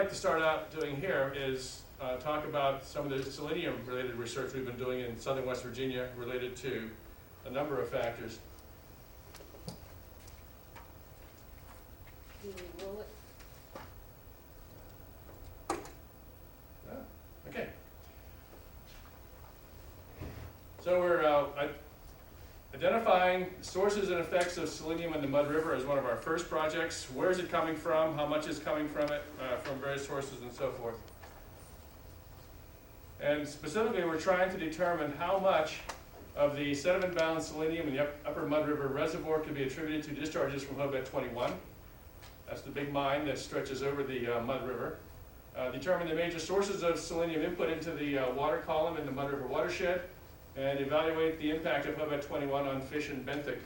like to start out doing here is talk about some of the selenium-related research we've been doing in southern West Virginia related to a number of factors. Do we roll it? Okay. So we're identifying sources and effects of selenium in the Mud River as one of our first projects. Where is it coming from? How much is coming from it, from various sources and so forth. And specifically, we're trying to determine how much of the sediment-bound selenium in the upper Mud River reservoir can be attributed to discharges from Hobet 21. That's the big mine that stretches over the Mud River. Determine the major sources of selenium input into the water column in the Mud River watershed, and evaluate the impact of Hobet 21 on fish and benthic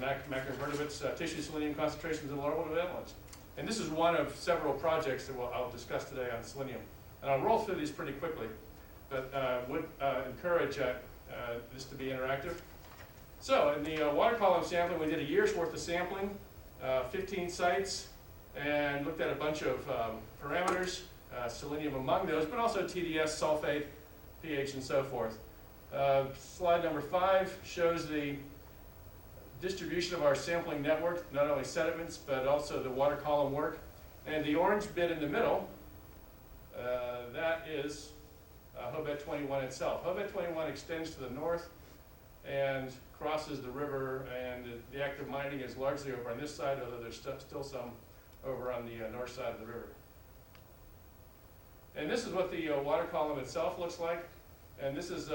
macroinvertebrates, tissue selenium concentrations, and larval development. And this is one of several projects that I'll discuss today on selenium. And I'll roll through these pretty quickly, but would encourage this to be interactive. So in the water column sampling, we did a year's worth of sampling, 15 sites, and looked at a bunch of parameters, selenium among those, but also TDS, sulfate, pH, and so forth. Slide number 5 shows the distribution of our sampling network, not only sediments, but also the water column work. And the orange bit in the middle, that is Hobet 21 itself. Hobet 21 extends to the north and crosses the river, and the active mining is largely over on this side, although there's still some over on the north side of the river. And this is what the water column itself looks like. And this is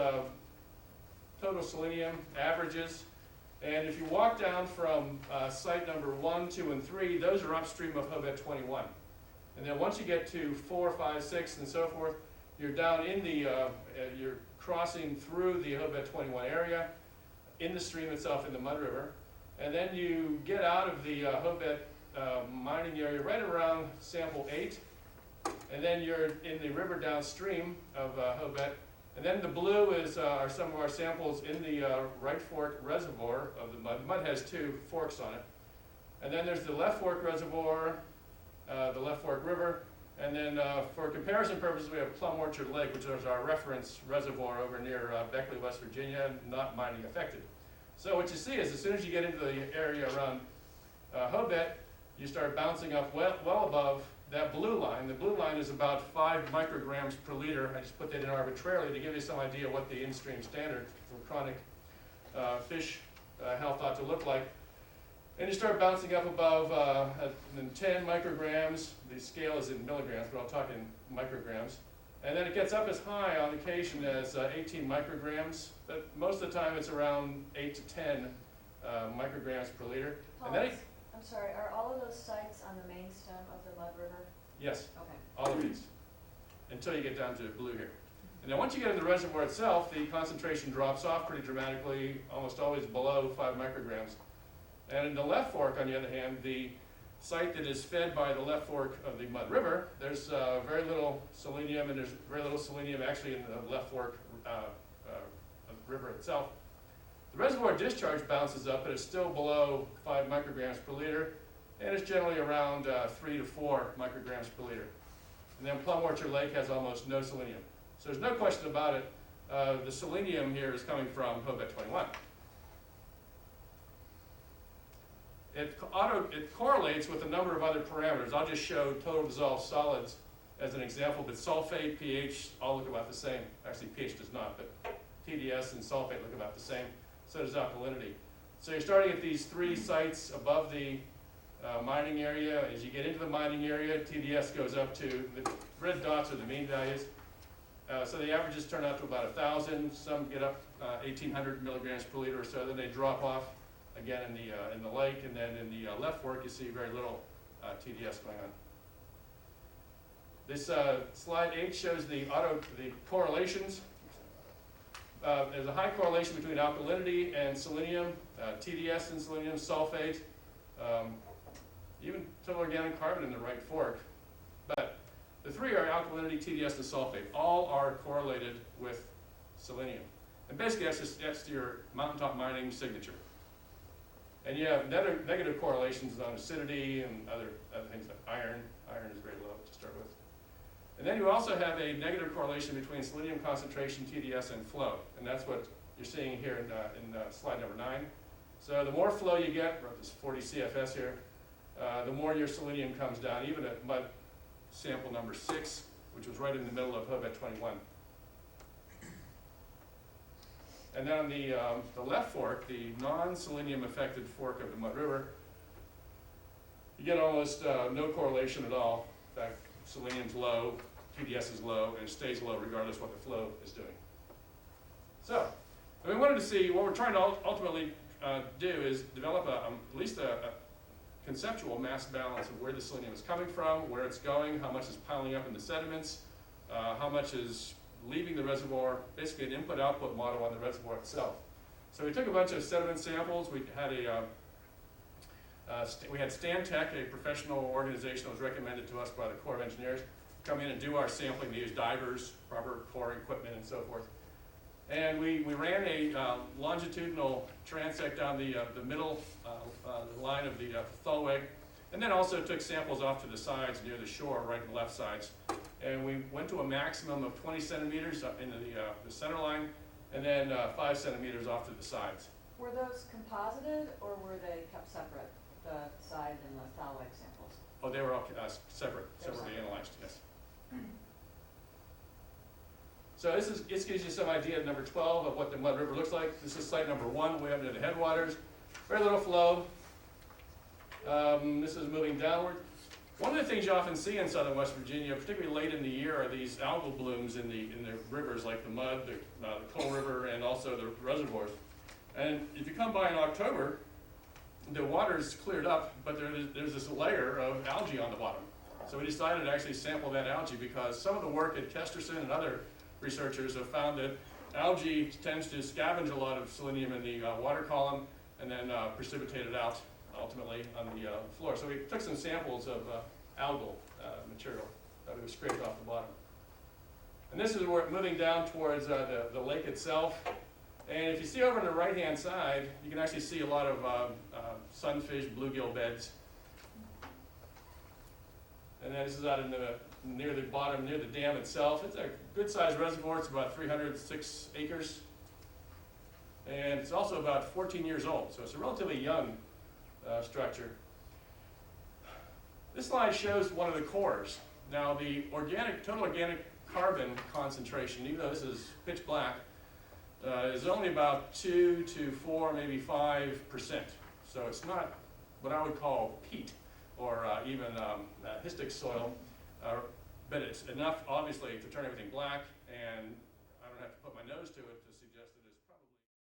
total selenium averages. And if you walk down from site number 1, 2, and 3, those are upstream of Hobet 21. And then once you get to 4, 5, 6, and so forth, you're down in the, you're crossing through the Hobet 21 area, in the stream itself in the Mud River. And then you get out of the Hobet mining area right around sample 8. And then you're in the river downstream of Hobet. And then the blue is are some of our samples in the right fork reservoir of the mud. The mud has 2 forks on it. And then there's the left fork reservoir, the left fork river. And then for comparison purposes, we have Plum Orchard Lake, which is our reference reservoir over near Beckley, West Virginia, not mining affected. So what you see is as soon as you get into the area around Hobet, you start bouncing up well above that blue line. The blue line is about 5 micrograms per liter. I just put that in arbitrarily to give you some idea what the in-stream standard for chronic fish health ought to look like. And you start bouncing up above 10 micrograms. The scale is in milligrams, but I'll talk in micrograms. And then it gets up as high on occasion as 18 micrograms, but most of the time it's around 8 to 10 micrograms per liter. And then I'm sorry, are all of those sites on the main stem of the Mud River? Yes, Okay. all of these, until you get down to blue here. And then once you get in the reservoir itself, the concentration drops off pretty dramatically, almost always below 5 micrograms. And in the left fork, on the other hand, the site that is fed by the left fork of the Mud River, there's very little selenium, and there's very little selenium actually in the left fork of the river itself. The reservoir discharge bounces up, but it's still below 5 micrograms per liter, and it's generally around 3 to 4 micrograms per liter. And then Plum Orchard Lake has almost no selenium. So there's no question about it. The selenium here is coming from Hobet 21. It correlates with a number of other parameters. I'll just show total dissolved solids as an example, but sulfate, pH, all look about the same. Actually, pH does not, but TDS and sulfate look about the same. So does alkalinity. So you're starting at these 3 sites above the mining area. As you get into the mining area, TDS goes up to, the red dots are the mean values. So the averages turn out to about 1,000. Some get up 1,800 milligrams per liter or so. Then they drop off again in the lake, and then in the left fork, you see very little TDS going on. This slide 8 shows the correlations. There's a high correlation between alkalinity and selenium, TDS and selenium, sulfate, even total organic carbon in the right fork. But the 3 are alkalinity, TDS, and sulfate. All are correlated with selenium. And basically that's your mountaintop mining signature. And you have negative correlations on acidity and other things like iron. Iron is very low. start with. And then you also have a negative correlation between selenium concentration, TDS, and flow. And that's what you're seeing here in slide number 9. So the more flow you get, wrote this 40 CFS here, the more your selenium comes down, even at mud sample number 6, which was right in the middle of hub at 21. And then on the left fork, the non-selenium affected fork of the Mud River, you get almost no correlation at all. In fact, selenium's low, TDS is low, and it stays low regardless what the flow is doing. So, we wanted to see, what we're trying to ultimately do is develop at least a conceptual mass balance of where the selenium is coming from, where it's going, how much is piling up in the sediments, how much is leaving the reservoir, basically an input-output model on the reservoir itself. So we took a bunch of sediment samples. We had Stantec, a professional organization that was recommended to us by the Corps of Engineers, come in and do our sampling. They use divers, proper core equipment, and so forth. And we ran a longitudinal transect down the middle line of the thalweg, and then also took samples off to the sides near the shore, right and left sides. And we went to a maximum of 20 centimeters up into the center line, and then 5 centimeters off to the sides. Were those composited or were they kept separate, the side and the thalweg samples? Oh, they were all separately analyzed, yes. So this gives you some idea of number 12 of what the Mud River looks like. This is site number 1, way up near the headwaters. Very little flow. This is moving downward. One of the things you often see in southern West Virginia, particularly late in the year, are these algal blooms in the rivers like the Mud, the Coal River, and also the reservoirs. And if you come by in October, the water's cleared up, but there's this layer of algae on the bottom. So we decided to actually sample that algae because some of the work at Kesterson and other researchers have found that algae tends to scavenge a lot of selenium in the water column and then precipitate it out ultimately on the floor. So we took some samples of algal material that we scraped off the bottom. And this is where moving down towards the lake itself. And if you see over on the right-hand side, you can actually see a lot of sunfish, bluegill beds. And then this is out in near the bottom, near the dam itself. It's a good-sized reservoir. It's about 306 acres. And it's also about 14 years old, so it's a relatively young structure. This slide shows one of the cores. Now the total organic carbon concentration, even though this is pitch black, is only about 2 to 4, maybe 5%. So it's not what I would call peat or even histic soil, but it's enough, obviously, to turn everything black, and I don't have to put my nose to it to suggest that